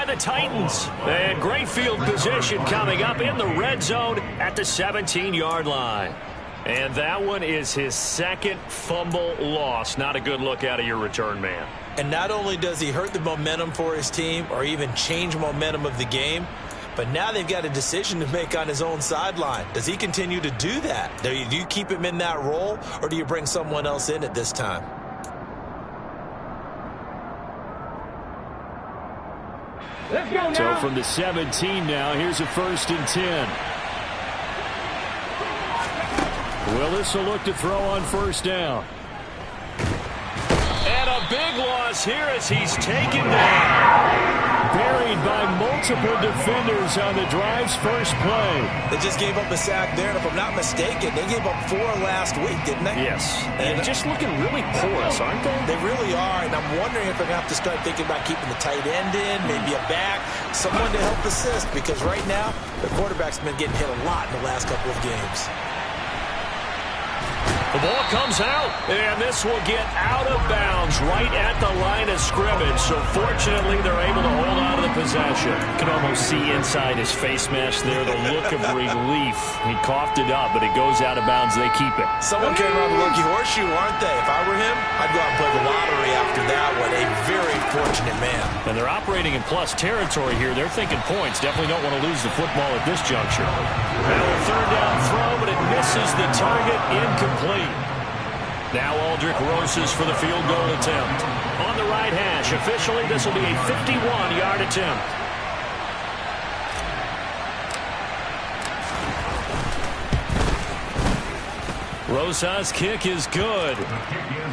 the Titans. And great field position coming up in the red zone at the 17-yard line. And that one is his second fumble loss. Not a good look out of your return man. And not only does he hurt the momentum for his team or even change momentum of the game, but now they've got a decision to make on his own sideline. Does he continue to do that? Do you keep him in that role, or do you bring someone else in at this time? So from the 17 now, here's a 1st and 10. Willis will look to throw on 1st down. And a big loss here as he's taken down. Buried by multiple defenders on the drive's first play. They just gave up a sack there, and if I'm not mistaken, they gave up 4 last week, didn't they? Yes. And just looking really porous, aren't they? They really are, and I'm wondering if they're going to have to start thinking about keeping the tight end in, maybe a back, someone to help assist, because right now, the quarterback's been getting hit a lot in the last couple of games. The ball comes out, and this will get out of bounds right at the line of scrimmage. So fortunately, they're able to hold on to the possession. You can almost see inside his face mask there the look of relief. He coughed it up, but it goes out of bounds. They keep it. Someone came around the lucky horseshoe, aren't they? If I were him, I'd go out and play the lottery after that one. A very fortunate man. And they're operating in plus territory here. They're thinking points. Definitely don't want to lose the football at this juncture. And a 3rd down throw, but it misses the target. Incomplete. Now Aldrick Rosas for the field goal attempt. On the right hash, officially this will be a 51-yard attempt. Rosas' kick is good.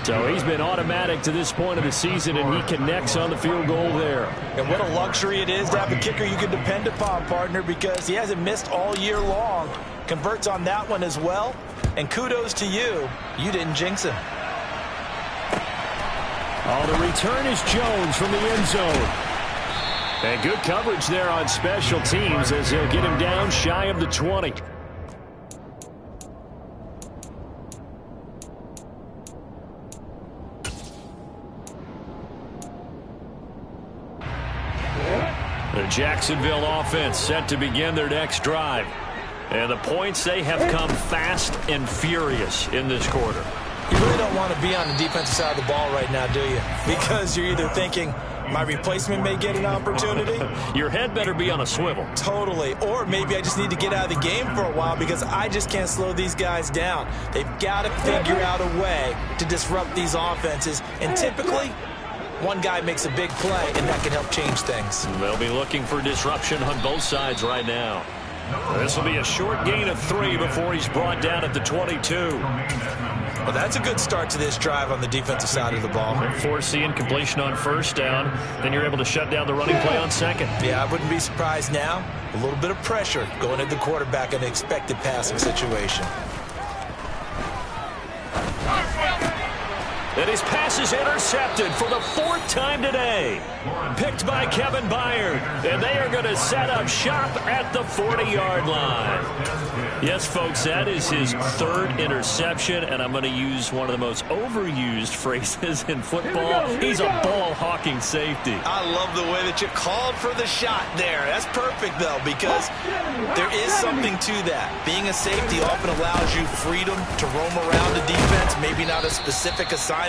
So he's been automatic to this point of the season, and he connects on the field goal there. And what a luxury it is to have a kicker you can depend upon, partner, because he hasn't missed all year long. Converts on that one as well. And kudos to you. You didn't jinx him. Oh, the return is Jones from the end zone. And good coverage there on special teams as he'll get him down shy of the 20. The Jacksonville offense set to begin their next drive. And the points, they have come fast and furious in this quarter. You really don't want to be on the defensive side of the ball right now, do you? Because you're either thinking, my replacement may get an opportunity. Your head better be on a swivel. Totally. Or maybe I just need to get out of the game for a while because I just can't slow these guys down. They've got to figure out a way to disrupt these offenses. And typically, one guy makes a big play, and that can help change things. They'll be looking for disruption on both sides right now. This will be a short gain of 3 before he's brought down at the 22. Well, that's a good start to this drive on the defensive side of the ball. Forcing completion on 1st down. Then you're able to shut down the running play on 2nd. Yeah, I wouldn't be surprised now. A little bit of pressure going at the quarterback in an expected passing situation. And his pass is intercepted for the 4th time today. Picked by Kevin Byard. And they are going to set up shop at the 40-yard line. Yes, folks, that is his 3rd interception. And I'm going to use one of the most overused phrases in football. He's a ball-hawking safety. I love the way that you called for the shot there. That's perfect, though, because there is something to that. Being a safety often allows you freedom to roam around the defense, maybe not a specific assignment.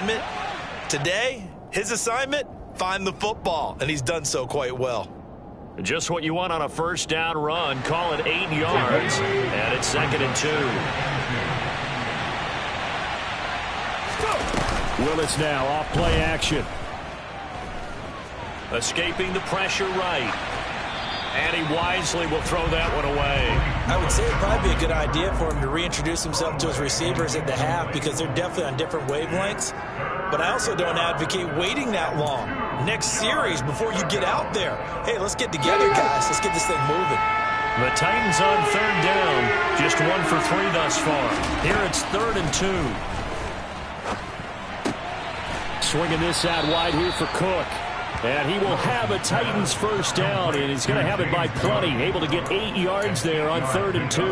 Today, his assignment, find the football, and he's done so quite well. Just what you want on a 1st down run. Call it 8 yards, and it's 2nd and 2. Willis now off play action. Escaping the pressure right. And he wisely will throw that one away. I would say it'd probably be a good idea for him to reintroduce himself to his receivers at the half because they're definitely on different wavelengths. But I also don't advocate waiting that long. Next series before you get out there. Hey, let's get together, guys. Let's get this thing moving. The Titans on 3rd down. Just 1 for 3 thus far. Here it's 3rd and 2. Swinging this out wide here for Cook. And he will have a Titans 1st down, and he's going to have it by plenty. Able to get 8 yards there on 3rd and 2.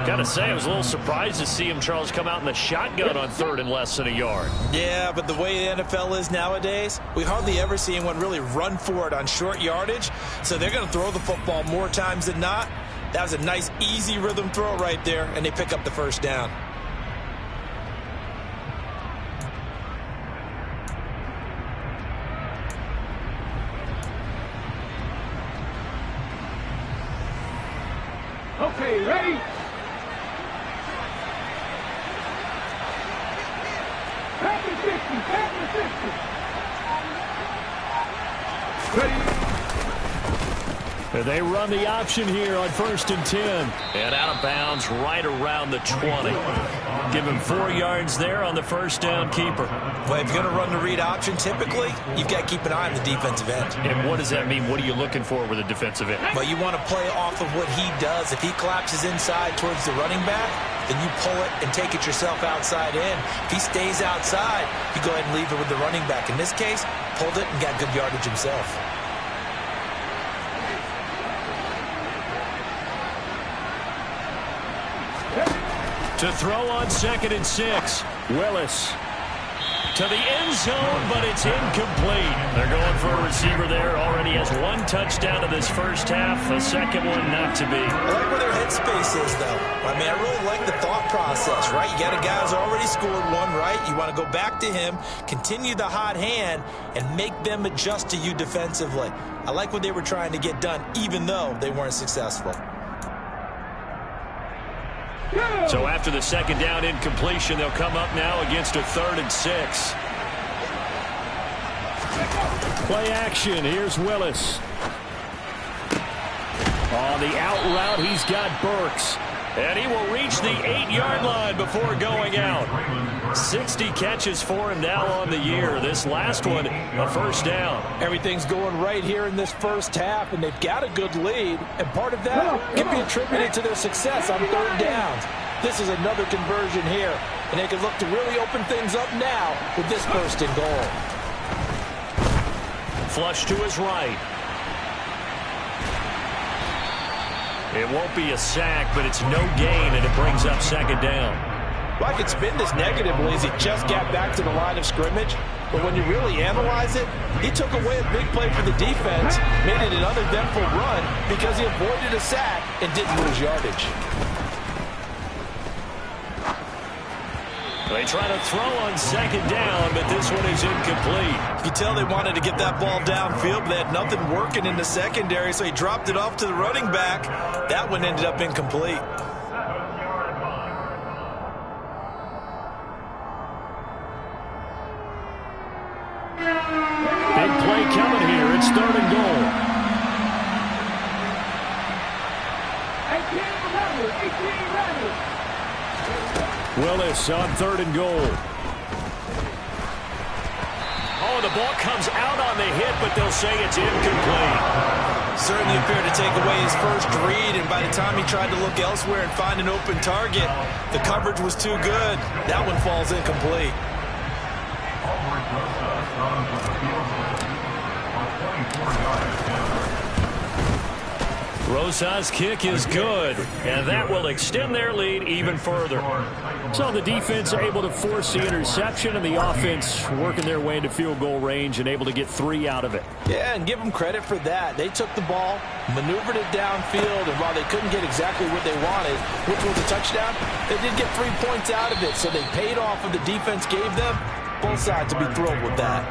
Gotta say, I was a little surprised to see him, Charles, come out in the shotgun on 3rd and less than a yard. Yeah, but the way the NFL is nowadays, we hardly ever see anyone really run for it on short yardage. So they're going to throw the football more times than not. That was a nice, easy rhythm throw right there, and they pick up the first down. Okay, ready? Back to 60, back to 60. Ready? And they run the option here on 1st and 10. And out of bounds right around the 20. Give him 4 yards there on the first down keeper. Well, if you're going to run the read option, typically, you've got to keep an eye on the defensive end. And what does that mean? What are you looking for with a defensive end? Well, you want to play off of what he does. If he collapses inside towards the running back, then you pull it and take it yourself outside in. If he stays outside, you go ahead and leave it with the running back. In this case, pulled it and got good yardage himself. To throw on 2nd and 6. Willis to the end zone, but it's incomplete. They're going for a receiver there. Already has 1 touchdown in this first half. A second one not to be. I like where their headspace is, though. I mean, I really like the thought process, right? You got a guy who's already scored 1, right? You want to go back to him, continue the hot hand, and make them adjust to you defensively. I like what they were trying to get done, even though they weren't successful. So after the second down incompletion, they'll come up now against a 3rd and 6. Play action. Here's Willis. On the out route, he's got Burks. And he will reach the 8-yard line before going out. 60 catches for him now on the year. This last one, a first down. Everything's going right here in this first half, and they've got a good lead. And part of that can be attributed to their success on 3rd downs. This is another conversion here, and they can look to really open things up now with this 1st and goal. Flush to his right. It won't be a sack, but it's no gain, and it brings up 2nd down. Well, I could spin this negatively as he just got back to the line of scrimmage. But when you really analyze it, he took away a big play for the defense, made it an uneventful run because he avoided a sack and didn't lose yardage. They try to throw on 2nd down, but this one is incomplete. You can tell they wanted to get that ball downfield, but they had nothing working in the secondary, so he dropped it off to the running back. That one ended up incomplete. Big play coming here. It's 3rd and goal. 18 ready. Willis on 3rd and goal. Oh, the ball comes out on the hit, but they'll say it's incomplete. Certainly appeared to take away his first read, and by the time he tried to look elsewhere and find an open target, the coverage was too good. That one falls incomplete. Rosa's kick is good, and that will extend their lead even further. So the defense able to force the interception, and the offense working their way into field goal range and able to get 3 out of it. Yeah, and give them credit for that. They took the ball, maneuvered it downfield, and while they couldn't get exactly what they wanted, which was a touchdown, they did get 3 points out of it, so they paid off what the defense gave them. Both sides will be thrilled with that.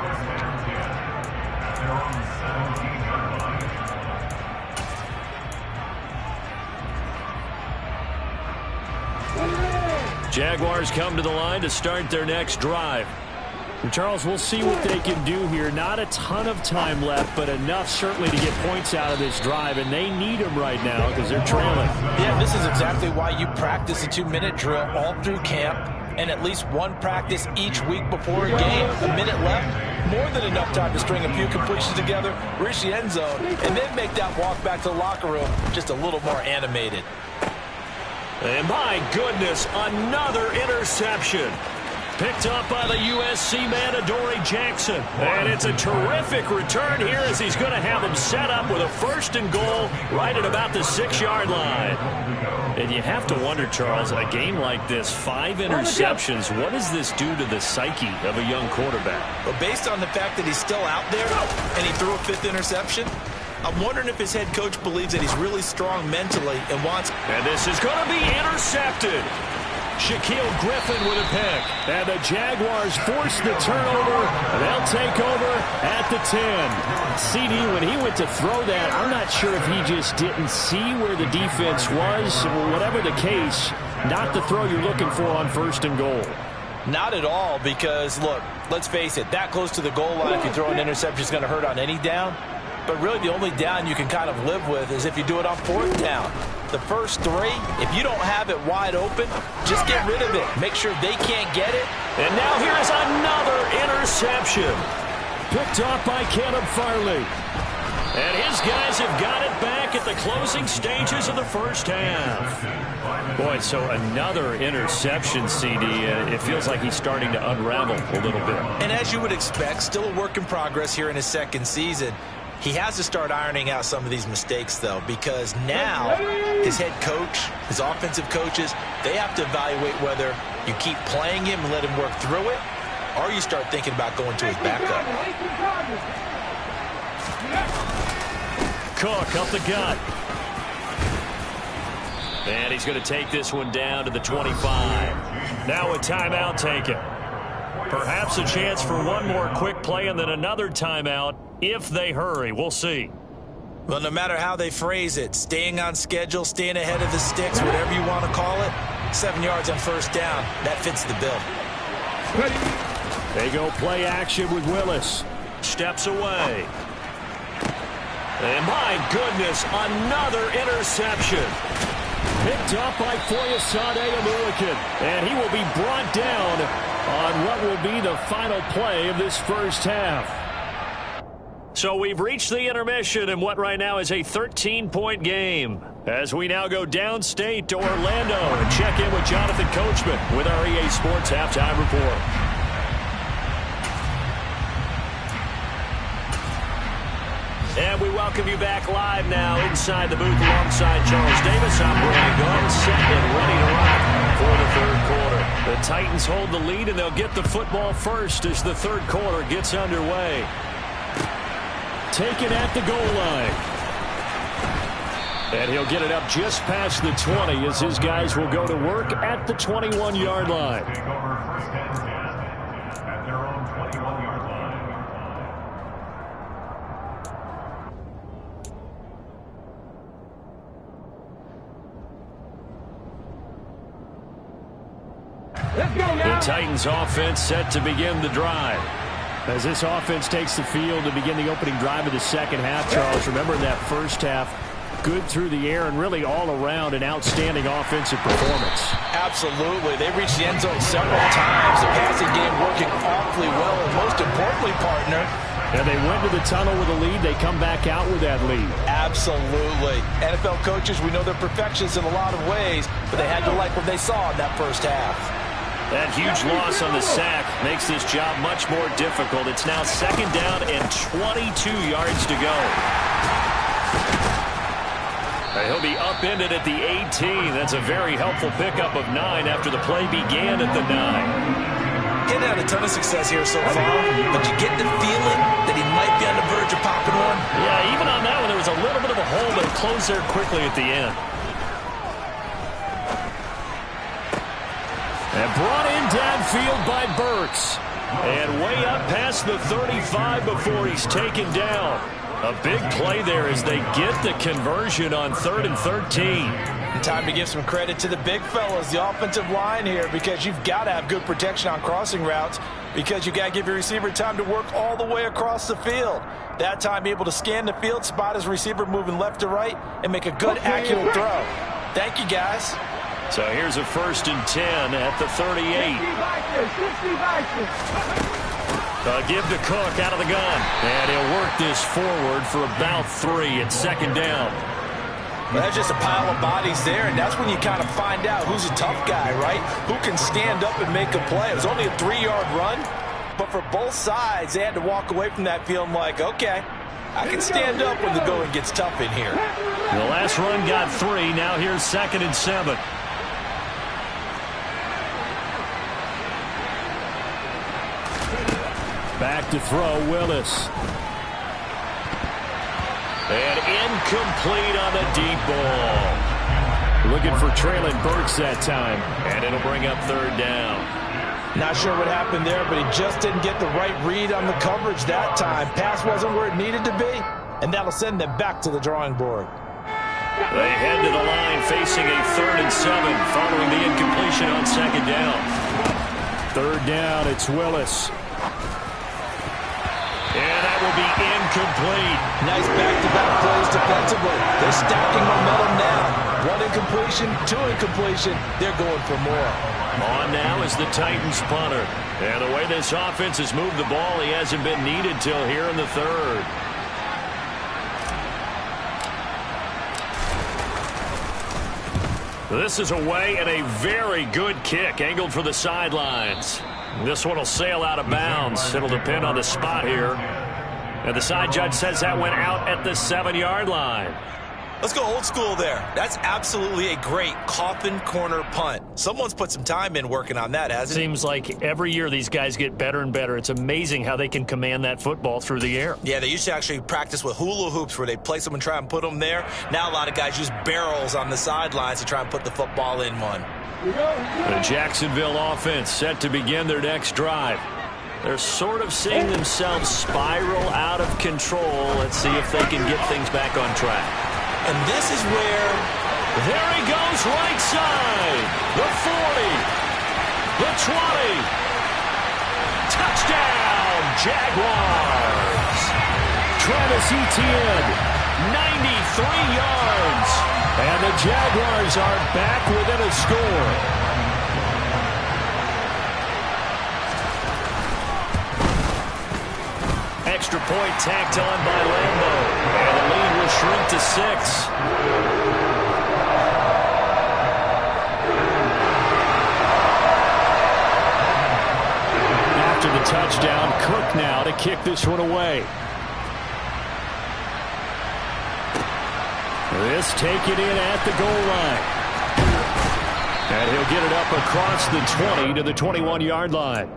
Jaguars come to the line to start their next drive. And Charles, we'll see what they can do here. Not a ton of time left, but enough certainly to get points out of this drive, and they need them right now because they're trailing. Yeah, this is exactly why you practice a 2-minute drill all through camp and at least 1 practice each week before a game. A minute left, more than enough time to string a few completions together, reach the end zone, and then make that walk back to the locker room just a little more animated. And my goodness, another interception. Picked up by the USC man, Adoree Jackson. And it's a terrific return here as he's going to have him set up with a 1st and goal right at about the 6-yard line. And you have to wonder, Charles, a game like this, 5 interceptions, what does this do to the psyche of a young quarterback? Well, based on the fact that he's still out there and he threw a 5th interception, I'm wondering if his head coach believes that he's really strong mentally and wants... And this is going to be intercepted. Shaquille Griffin with a pick. And the Jaguars force the turnover. They'll take over at the 10. CD, when he went to throw that, I'm not sure if he just didn't see where the defense was. Whatever the case, not the throw you're looking for on 1st and goal. Not at all, because, look, let's face it, that close to the goal line, if you throw an interception, is going to hurt on any down. But really, the only down you can kind of live with is if you do it on 4th down. The first 3, if you don't have it wide open, just get rid of it. Make sure they can't get it. And now here is another interception. Picked off by Caleb Farley. And his guys have got it back at the closing stages of the 1st half. Boy, so another interception, CD. It feels like he's starting to unravel a little bit. And as you would expect, still a work in progress here in his 2nd season. He has to start ironing out some of these mistakes, though, because now his head coach, his offensive coaches, they have to evaluate whether you keep playing him and let him work through it, or you start thinking about going to his backup. Cook up the gut. And he's going to take this one down to the 25. Now a timeout taken. Perhaps a chance for one more quick play and then another timeout if they hurry. We'll see. Well, no matter how they phrase it, staying on schedule, staying ahead of the sticks, whatever you want to call it, 7 yards on 1st down, that fits the bill. They go play action with Willis. Steps away. And my goodness, another interception. Picked up by Foyesade Aluakin. And he will be brought down on what will be the final play of this 1st half. So we've reached the intermission in what right now is a 13-point game. As we now go downstate to Orlando and check in with Jonathan Coachman with our EA Sports Halftime Report. And we welcome you back live now inside the booth alongside Charles Davis. I'm Brandon Gunn, set and ready to rock for the 3rd quarter. The Titans hold the lead, and they'll get the football first as the 3rd quarter gets underway. Taken at the goal line. And he'll get it up just past the 20 as his guys will go to work at the 21-yard line. The Titans offense set to begin the drive. As this offense takes the field to begin the opening drive of the 2nd half, Charles, remember in that 1st half, good through the air and really all around an outstanding offensive performance. Absolutely. They reached the end zone several times. The passing game working awfully well, and most importantly, partner, and they went to the tunnel with a lead. They come back out with that lead. Absolutely. NFL coaches, we know they're perfectionists in a lot of ways, but they had to like what they saw in that 1st half. That huge loss on the sack makes this job much more difficult. It's now 2nd down and 22 yards to go. He'll be upended at the 18. That's a very helpful pickup of 9 after the play began at the 9. Getting had a ton of success here so far, but you get the feeling that he might be on the verge of popping one. Yeah, even on that one, there was a little bit of a hole, but it closed there quickly at the end. And brought in downfield by Burks. And way up past the 35 before he's taken down. A big play there as they get the conversion on 3rd and 13. And time to give some credit to the big fellas, the offensive line here, because you've got to have good protection on crossing routes, because you got to give your receiver time to work all the way across the field. That time, be able to scan the field, spot his receiver moving left to right, and make a good, accurate throw. Thank you, guys. So here's a 1st and 10 at the 38. Give to Cook out of the gun. And he'll work this forward for about 3 at 2nd down. Well, that's just a pile of bodies there, and that's when you kind of find out who's a tough guy, right? Who can stand up and make a play. It was only a 3-yard run, but for both sides, they had to walk away from that feeling like, okay, I can stand up when the going gets tough in here. The last run got 3. Now here's 2nd and 7. Back to throw, Willis. And incomplete on the deep ball. Looking for Traylon Burks that time. And it'll bring up 3rd down. Not sure what happened there, but he just didn't get the right read on the coverage that time. Pass wasn't where it needed to be, and that'll send them back to the drawing board. They head to the line facing a 3rd and 7 following the incompletion on 2nd down. 3rd down, it's Willis. And that will be incomplete. Nice back-to-back plays defensively. They're stacking momentum now. 1 incompletion, 2 incompletion. They're going for more. On now is the Titans punter. And the way this offense has moved the ball, he hasn't been needed till here in the 3rd. This is away and a very good kick angled for the sidelines. This one will sail out of bounds. It'll depend on the spot here. And the side judge says that went out at the 7-yard line. Let's go old school there. That's absolutely a great coffin corner punt. Someone's put some time in working on that, hasn't it? Seems like every year these guys get better and better. It's amazing how they can command that football through the air. Yeah, they used to actually practice with hula hoops where they place them and try and put them there. Now a lot of guys use barrels on the sidelines to try and put the football in one. The Jacksonville offense set to begin their next drive. They're sort of seeing themselves spiral out of control. Let's see if they can get things back on track. And this is where... There he goes, right side. The 40. The 20. Touchdown, Jaguars. Travis Etienne, 93 yards. And the Jaguars are back within a score. Extra point tacked on by Lambo. And the lead will shrink to 6. After the touchdown, Cook now to kick this one away. This taken in at the goal line. And he'll get it up across the 20 to the 21-yard line.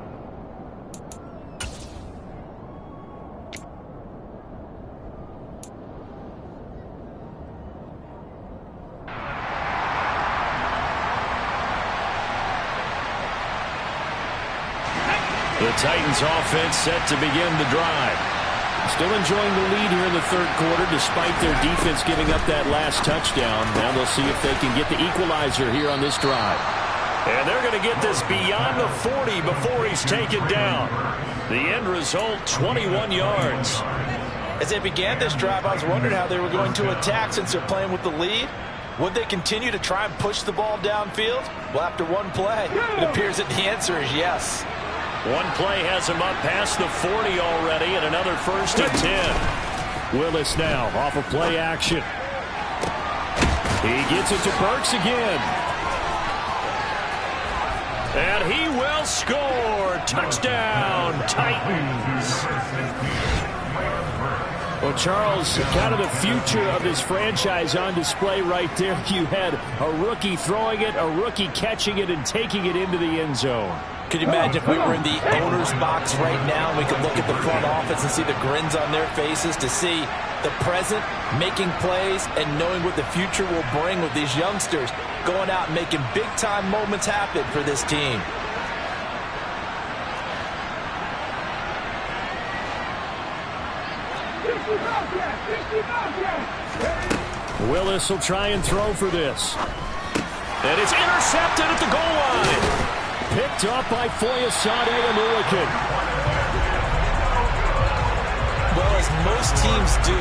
The Titans offense set to begin the drive. Still enjoying the lead here in the 3rd quarter despite their defense giving up that last touchdown. Now they'll see if they can get the equalizer here on this drive. And they're going to get this beyond the 40 before he's taken down. The end result, 21 yards. As they began this drive, I was wondering how they were going to attack since they're playing with the lead. Would they continue to try and push the ball downfield? Well, after one play, it appears that the answer is yes. One play has him up past the 40 already, and another 1st and 10. Willis now off of play action. He gets it to Burks again. And he will score. Touchdown, Titans. Well, Charles, kind of the future of this franchise on display right there. You had a rookie throwing it, a rookie catching it, and taking it into the end zone. Could you imagine if we were in the owner's box right now and we could look at the front office and see the grins on their faces, to see the present making plays and knowing what the future will bring with these youngsters going out and making big-time moments happen for this team. Willis will try and throw for this. And it's intercepted at the goal line. Picked up by Foyesade and Lurican. Well, as most teams do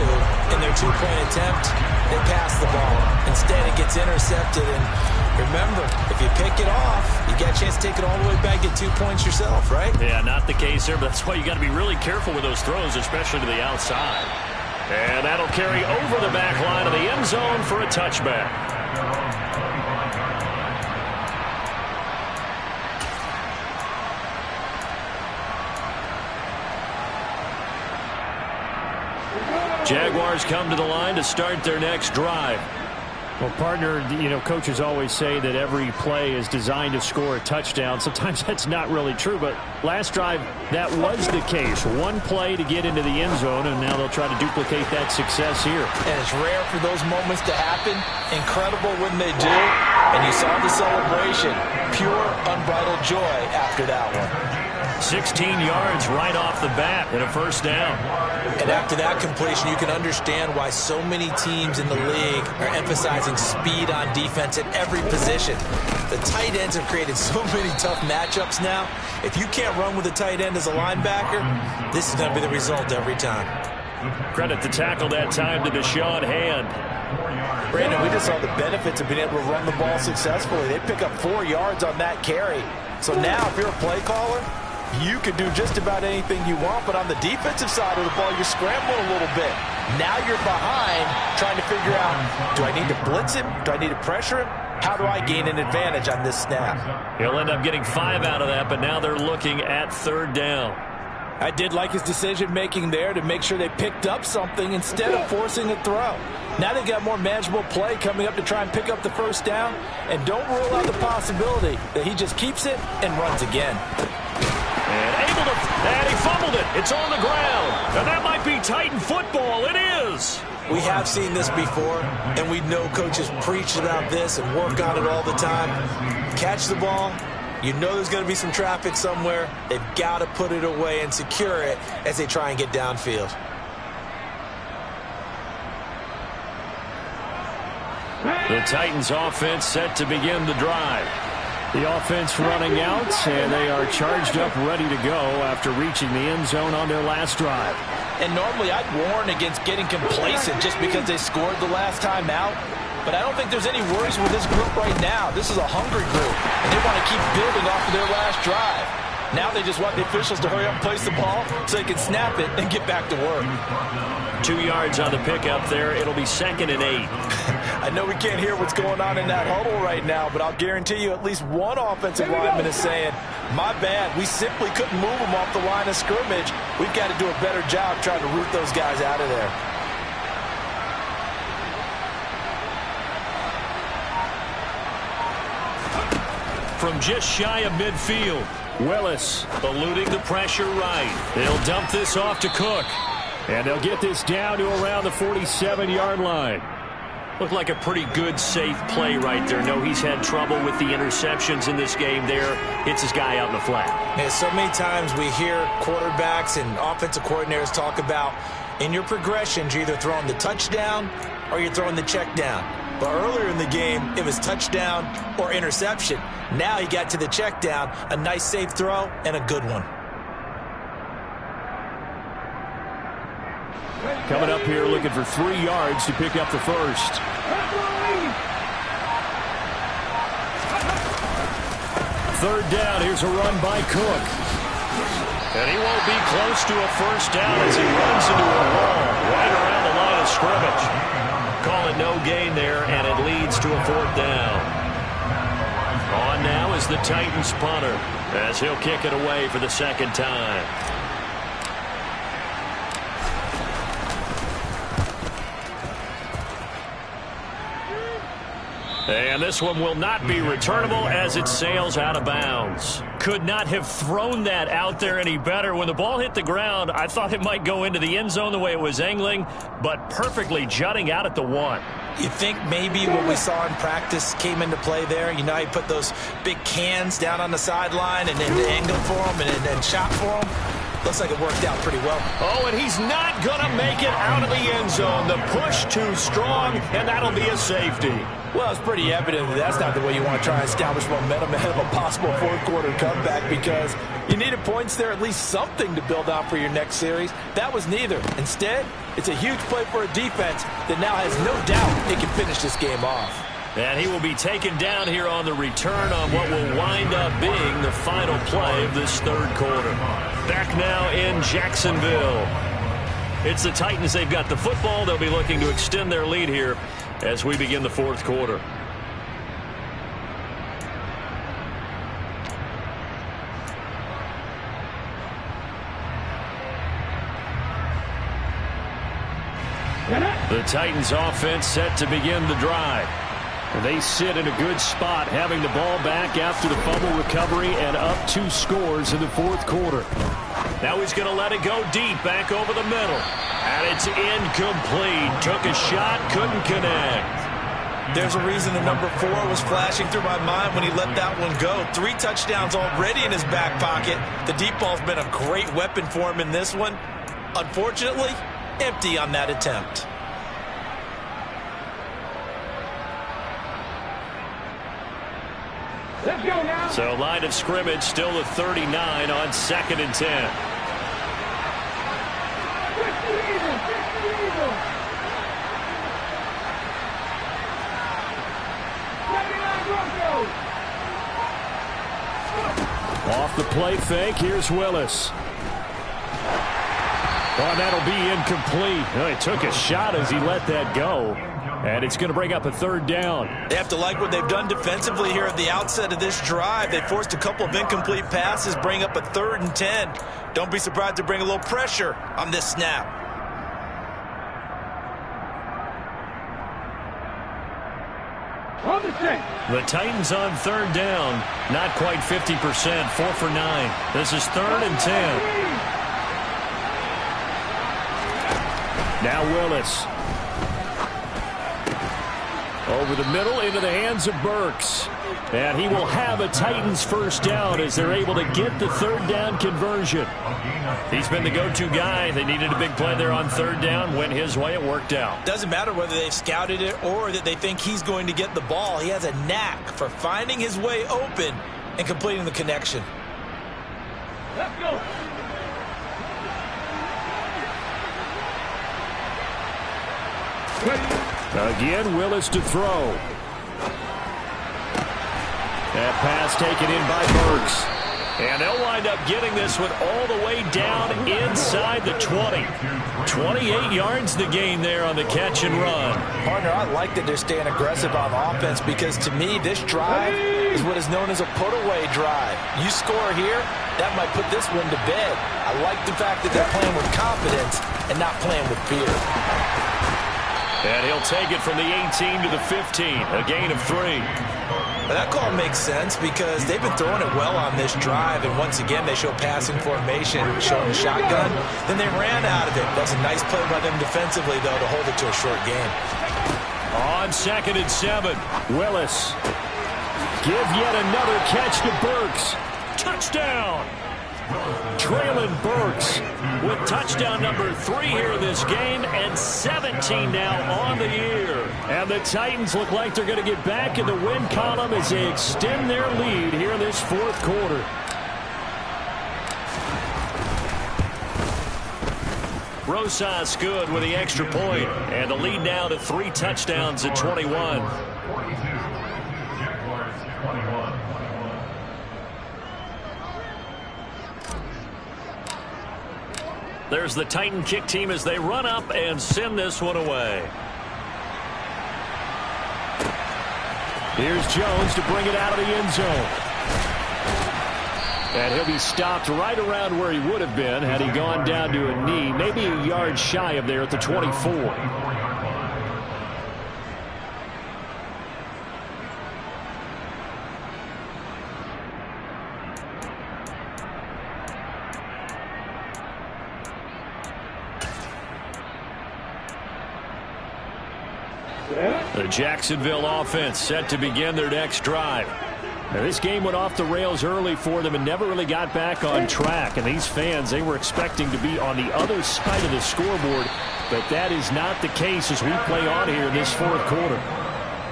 in their 2-point attempt, they pass the ball. Instead, it gets intercepted. And remember, if you pick it off, you got a chance to take it all the way back, get 2 points yourself, right? Yeah, not the case there, but that's why you got to be really careful with those throws, especially to the outside. And that'll carry over the back line of the end zone for a touchback. Jaguars come to the line to start their next drive. Well, partner, coaches always say that every play is designed to score a touchdown. Sometimes that's not really true, but last drive, that was the case. One play to get into the end zone, and now they'll try to duplicate that success here. And it's rare for those moments to happen. Incredible when they do. And you saw the celebration. Pure, unbridled joy after that one. 16 yards right off the bat and a first down. And after that completion, you can understand why so many teams in the league are emphasizing speed on defense at every position. The tight ends have created so many tough matchups now. If you can't run with a tight end as a linebacker, this is going to be the result every time. Credit the tackle that time to Deshaun Hand. Brandon, we just saw the benefits of being able to run the ball successfully. They pick up 4 yards on that carry. So now if you're a play caller, you can do just about anything you want, but on the defensive side of the ball, you're scrambling a little bit. Now you're behind trying to figure out, do I need to blitz him? Do I need to pressure him? How do I gain an advantage on this snap? He'll end up getting 5 out of that, but now they're looking at third down. I did like his decision-making there to make sure they picked up something instead of forcing a throw. Now they've got more manageable play coming up to try and pick up the first down, and don't rule out the possibility that he just keeps it and runs again. And he fumbled it. It's on the ground. And that might be Titan football. It is. We have seen this before, and we know coaches preach about this and work on it all the time. Catch the ball. You know there's going to be some traffic somewhere. They've got to put it away and secure it as they try and get downfield. The Titans offense set to begin the drive. The offense running out, and they are charged up, ready to go after reaching the end zone on their last drive. And normally I'd warn against getting complacent just because they scored the last time out. But I don't think there's any worries with this group right now. This is a hungry group, and they want to keep building off of their last drive. Now they just want the officials to hurry up and place the ball so they can snap it and get back to work. 2 yards on the pickup there. It'll be 2nd and 8. I know we can't hear what's going on in that huddle right now, but I'll guarantee you at least one offensive lineman is saying, my bad, we simply couldn't move them off the line of scrimmage. We've got to do a better job trying to root those guys out of there. From just shy of midfield, Willis eluding the pressure right. They'll dump this off to Cook. And they'll get this down to around the 47-yard line. Looked like a pretty good, safe play right there. No, he's had trouble with the interceptions in this game there. Hits his guy out in the flat. Man, so many times we hear quarterbacks and offensive coordinators talk about in your progressions, you're either throwing the touchdown or you're throwing the check down. But earlier in the game, it was touchdown or interception. Now he got to the check down, a nice safe throw, and a good one. Coming up here looking for 3 yards to pick up the first. Third down, here's a run by Cook. And he won't be close to a first down as he runs into a wall right around the line of scrimmage. Call it no gain there, and it leads to a 4th down. On now is the Titans punter as he'll kick it away for the 2nd time. And this one will not be returnable as it sails out of bounds. Could not have thrown that out there any better. When the ball hit the ground, I thought it might go into the end zone the way it was angling, but perfectly jutting out at the 1. You think maybe what we saw in practice came into play there? You know, he put those big cans down on the sideline and then angled for them and shot for them. Looks like it worked out pretty well. Oh, and he's not going to make it out of the end zone. The push too strong, and that'll be a safety. Well, it's pretty evident that that's not the way you want to try and establish momentum ahead of a possible fourth-quarter comeback because you needed points there, at least something to build on for your next series. That was neither. Instead, it's a huge play for a defense that now has no doubt it can finish this game off. And he will be taken down here on the return on what will wind up being the final play of this third quarter. Back now in Jacksonville. It's the Titans. They've got the football. They'll be looking to extend their lead here as we begin the fourth quarter. The Titans offense set to begin the drive. They sit in a good spot, having the ball back after the fumble recovery and up 2 scores in the fourth quarter. Now he's going to let it go deep, back over the middle. And it's incomplete. Took a shot, couldn't connect. There's a reason the number 4 was flashing through my mind when he let that one go. 3 touchdowns already in his back pocket. The deep ball's been a great weapon for him in this one. Unfortunately, empty on that attempt. Let's go now. So line of scrimmage still at 39 on 2nd and 10. Off the play fake, here's Willis. Oh, that'll be incomplete. Oh, he took a shot as he let that go. And it's going to bring up a 3rd down. They have to like what they've done defensively here at the outset of this drive. They forced a couple of incomplete passes, bring up a 3rd and 10. Don't be surprised to bring a little pressure on this snap. The Titans on 3rd down. Not quite 50%, 4 for 9. This is 3rd and 10. Now Willis. Over the middle into the hands of Burks. And he will have a Titans first down as they're able to get the 3rd down conversion. He's been the go-to guy. They needed a big play there on 3rd down. Went his way. It worked out. Doesn't matter whether they've scouted it or that they think he's going to get the ball. He has a knack for finding his way open and completing the connection. Let's go. Again, Willis to throw. That pass taken in by Burks. And they'll wind up getting this one all the way down inside the 20. 28 yards the gain there on the catch and run. Partner, I like that they're staying aggressive on offense because to me this drive is what is known as a put-away drive. You score here, that might put this one to bed. I like the fact that they're playing with confidence and not playing with fear. And he'll take it from the 18 to the 15, a gain of 3. But that call makes sense because they've been throwing it well on this drive, and once again they show passing formation, showing the shotgun. Then they ran out of it. That was a nice play by them defensively, though, to hold it to a short game. On 2nd and 7, Willis. Give yet another catch to Burks. Touchdown! Traylon Burks with touchdown number 3 here in this game and 17 now on the year. And the Titans look like they're going to get back in the win column as they extend their lead here in this fourth quarter. Rosas good with the extra point, and the lead now to 3 touchdowns at 21. There's the Titan kick team as they run up and send this one away. Here's Jones to bring it out of the end zone. And he'll be stopped right around where he would have been had he gone down to a knee, maybe a yard shy of there at the 24. The Jacksonville offense set to begin their next drive. Now, this game went off the rails early for them and never really got back on track. And these fans, they were expecting to be on the other side of the scoreboard. But that is not the case as we play on here in this fourth quarter.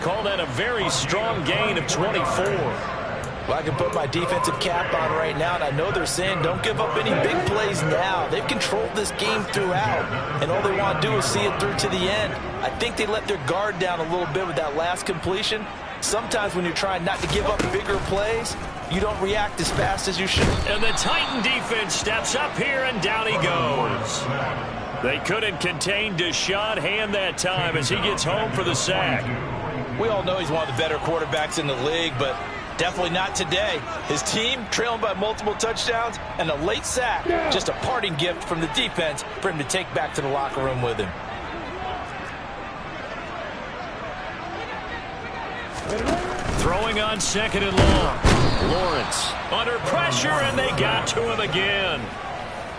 Call that a very strong gain of 24. Well, I can put my defensive cap on right now, and I know they're saying don't give up any big plays now. They've controlled this game throughout, and all they want to do is see it through to the end. I think they let their guard down a little bit with that last completion. Sometimes when you're trying not to give up bigger plays, you don't react as fast as you should. And the Titan defense steps up here, and down he goes. They couldn't contain Deshaun Hand that time as he gets home for the sack. We all know he's one of the better quarterbacks in the league, but definitely not today. His team trailing by multiple touchdowns and a late sack, just a parting gift from the defense for him to take back to the locker room with him. Throwing on 2nd and long. Lawrence under pressure, and they got to him again.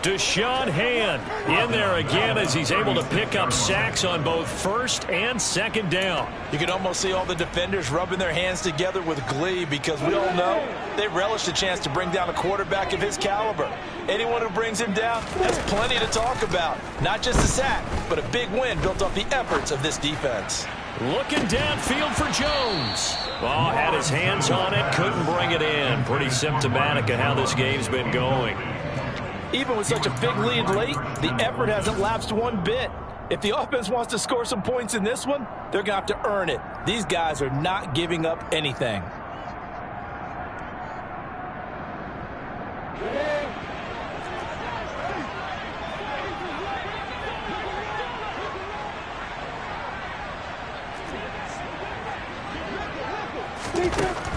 Deshaun Hand in there again as he's able to pick up sacks on both 1st and 2nd down. You can almost see all the defenders rubbing their hands together with glee because we all know they relish the chance to bring down a quarterback of his caliber. Anyone who brings him down has plenty to talk about. Not just a sack, but a big win built off the efforts of this defense. Looking downfield for Jones. Oh, had his hands on it, couldn't bring it in. Pretty symptomatic of how this game's been going. Even with such a big lead late, the effort hasn't lapsed one bit. If the offense wants to score some points in this one, they're going to have to earn it. These guys are not giving up anything.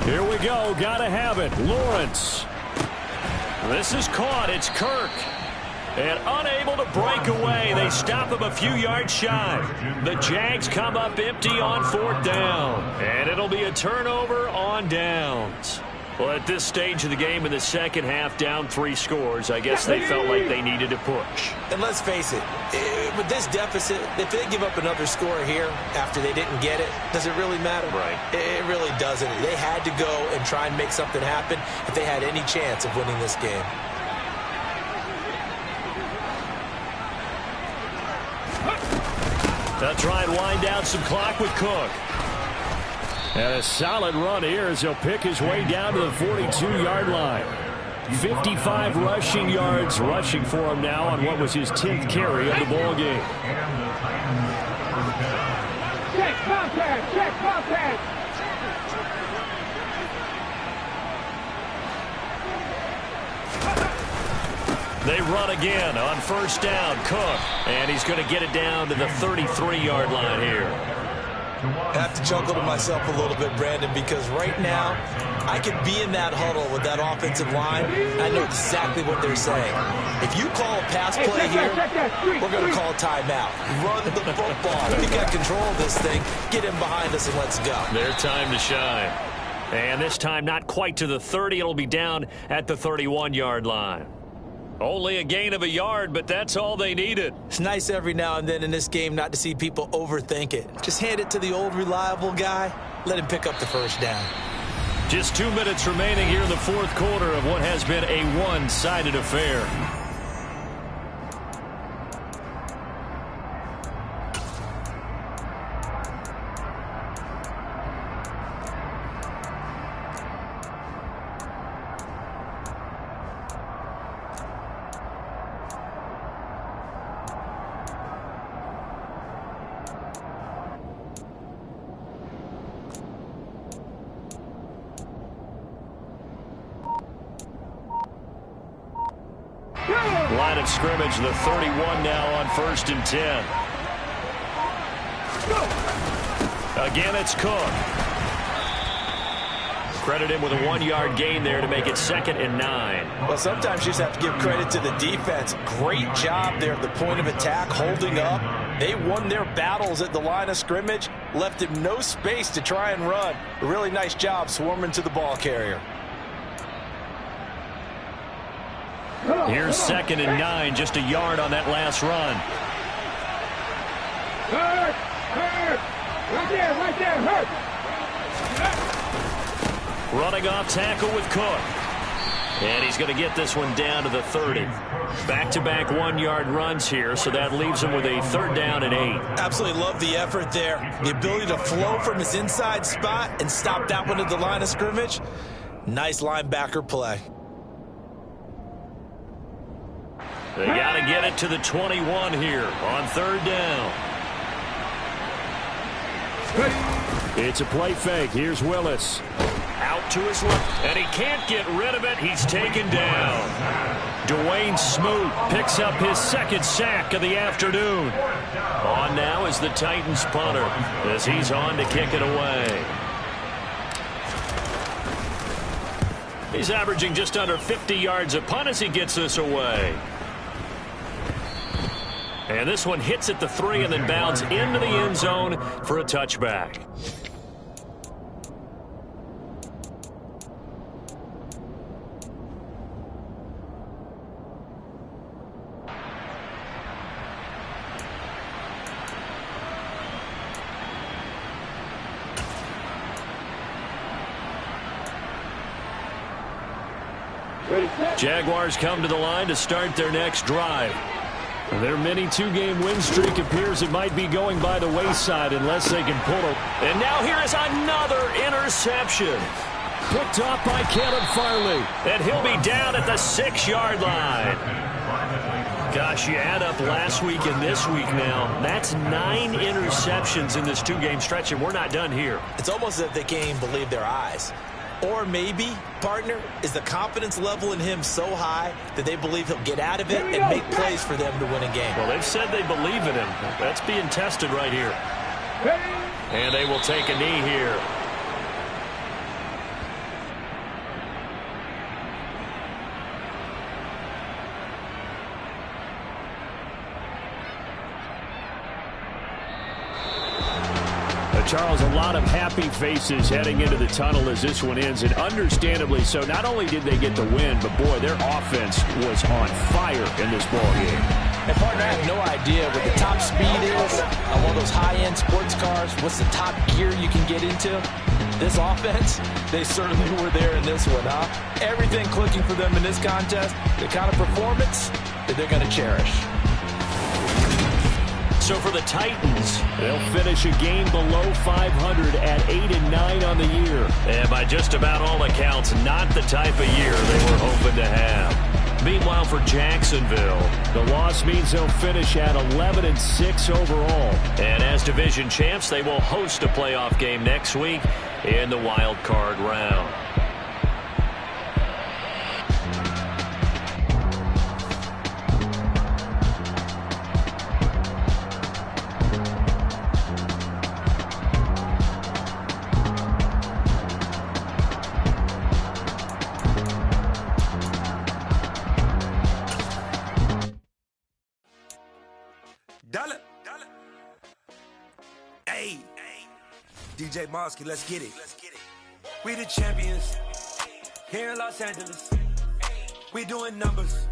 Here we go. Gotta have it. Lawrence. This is caught. It's Kirk. And unable to break away. They stop him a few yards shy. The Jags come up empty on 4th down. And it'll be a turnover on downs. Well, at this stage of the game in the second half, down 3 scores, I guess they felt like they needed to push. And let's face it, with this deficit, if they give up another score here after they didn't get it, does it really matter? Right. It really doesn't. They had to go and try and make something happen if they had any chance of winning this game. They'll try and wind down some clock with Cook. And a solid run here as he'll pick his way down to the 42-yard line. 55 rushing yards rushing for him now on what was his 10th carry of the ball game. Check contact! Check contact! They run again on 1st down. Cook. And he's going to get it down to the 33-yard line here. I have to chuckle to myself a little bit, Brandon, because right now I could be in that huddle with that offensive line. I know exactly what they're saying. If you call a pass play here, we're going to call a timeout. Run the football. We got control of this thing. Get him behind us and let's go. Their time to shine. And this time not quite to the 30. It'll be down at the 31-yard line. Only a gain of a yard, but that's all they needed. It's nice every now and then in this game not to see people overthink it. Just hand it to the old reliable guy. Let him pick up the 1st down. Just 2 minutes remaining here in the 4th quarter of what has been a one-sided affair. Line of scrimmage, the 31 now on 1st and 10. Again, it's Cook. Credit him with a 1-yard gain there to make it 2nd and 9. Well, sometimes you just have to give credit to the defense. Great job there at the point of attack, holding up. They won their battles at the line of scrimmage, left him no space to try and run. A really nice job swarming to the ball carrier. Here's 2nd and 9, just a yard on that last run. Hurt! Hurt! Right there, hurt! Running off tackle with Cook. And he's going to get this one down to the 30. Back-to-back 1-yard runs here, so that leaves him with a 3rd down and 8. Absolutely love the effort there. The ability to flow from his inside spot and stop that one at the line of scrimmage. Nice linebacker play. They got to get it to the 21 here on 3rd down. It's a play fake. Here's Willis. Out to his left, and he can't get rid of it. He's taken down. Dwayne Smoot picks up his second sack of the afternoon. On now is the Titans punter as he's on to kick it away. He's averaging just under 50 yards a punt as he gets this away. And this one hits at the 3 and then bounds into the end zone for a touchback. Jaguars come to the line to start their next drive. Their mini two-game win streak appears it might be going by the wayside unless they can pull it. And now here is another interception. Picked off by Caleb Farley. And he'll be down at the 6-yard line. Gosh, you add up last week and this week now. That's 9 interceptions in this two-game stretch, and we're not done here. It's almost as if they can't even believe their eyes. Or maybe, partner, is the confidence level in him so high that they believe he'll get out of it and make plays for them to win a game. Well, they've said they believe in him. That's being tested right here. And they will take a knee here. Charles, a lot of happy faces heading into the tunnel as this one ends, and understandably so. Not only did they get the win, but, boy, their offense was on fire in this ballgame. And, partner, I have no idea what the top speed is on one of those high-end sports cars. What's the top gear you can get into? This offense, they certainly were there in this one, huh? Everything clicking for them in this contest, the kind of performance that they're going to cherish. So for the Titans, they'll finish a game below 500 at 8-9 on the year. And by just about all accounts, not the type of year they were hoping to have. Meanwhile, for Jacksonville, the loss means they'll finish at 11-6 overall. And as division champs, they will host a playoff game next week in the wild card round. DJ Mosky, let's get it. We the champions here in Los Angeles. We doing numbers.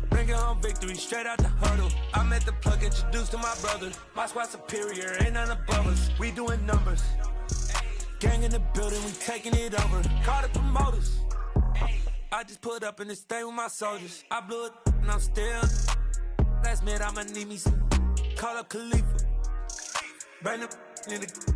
Bringing home victory straight out the huddle. I met the plug, introduced to my brother. My squad superior, ain't none above us. We doing numbers. Gang in the building, we taking it over. Call the promoters. I just put up in this thing with my soldiers. I blew it and I'm still. Last minute I'ma need me some. Call up Khalifa. Bring the in the.